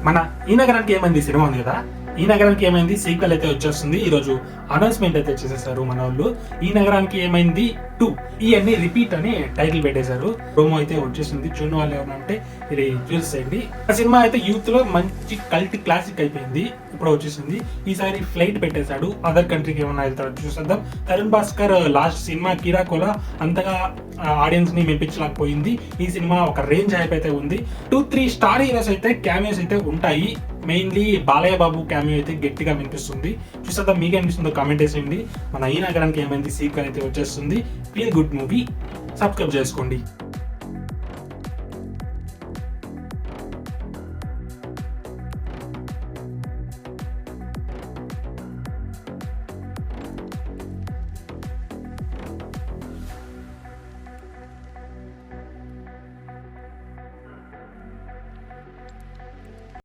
మన ఈ నగరానికి ఏమైంది సినిమా ఉంది కదా, ఈ నగరానికి ఏమైంది సీక్వెల్ అయితే వచ్చేస్తుంది. ఈ రోజు అనౌన్స్మెంట్ అయితే చేసేసారు మన వాళ్ళు. ఈ నగరానికి ఏమైంది 2 ఇవన్నీ రిపీట్ అని టైటిల్ పెట్టేశారు. ప్రోమో అయితే వచ్చేసింది. చూడని వాళ్ళు ఏమన్నా ఉంటే ఇది చూసేయండి. ఆ సినిమా అయితే యూత్ లో మంచి కల్ట్ క్లాసిక్ అయిపోయింది. ఇప్పుడు వచ్చేసింది. ఈసారి ఫ్లైట్ పెట్టేశాడు. అదర్ కంట్రీకి ఏమన్నా వెళ్తాడు చూసేద్దాం. తరుణ్ భాస్కర్ లాస్ట్ సినిమా కిరాకోలా అంతగా ఆడియన్స్ ని మెప్పించలేకపోయింది. ఈ సినిమా ఒక రేంజ్ హైప్ అయితే ఉంది. 2-3 స్టార్ హీరోస్ అయితే క్యామియోస్ అయితే ఉంటాయి. మెయిన్లీ బాలయ్య బాబు క్యామియో అయితే గట్టిగా వినిపిస్తుంది. చూసేద్దాం మీకు అనిపిస్తుందో కామెంట్ వేసేయండి. మన ఈ నగరానికి ఏమైంది సీక్వెల్ అయితే వచ్చేస్తుంది. Feel good movie. సబ్స్క్రైబ్ చేసుకోండి.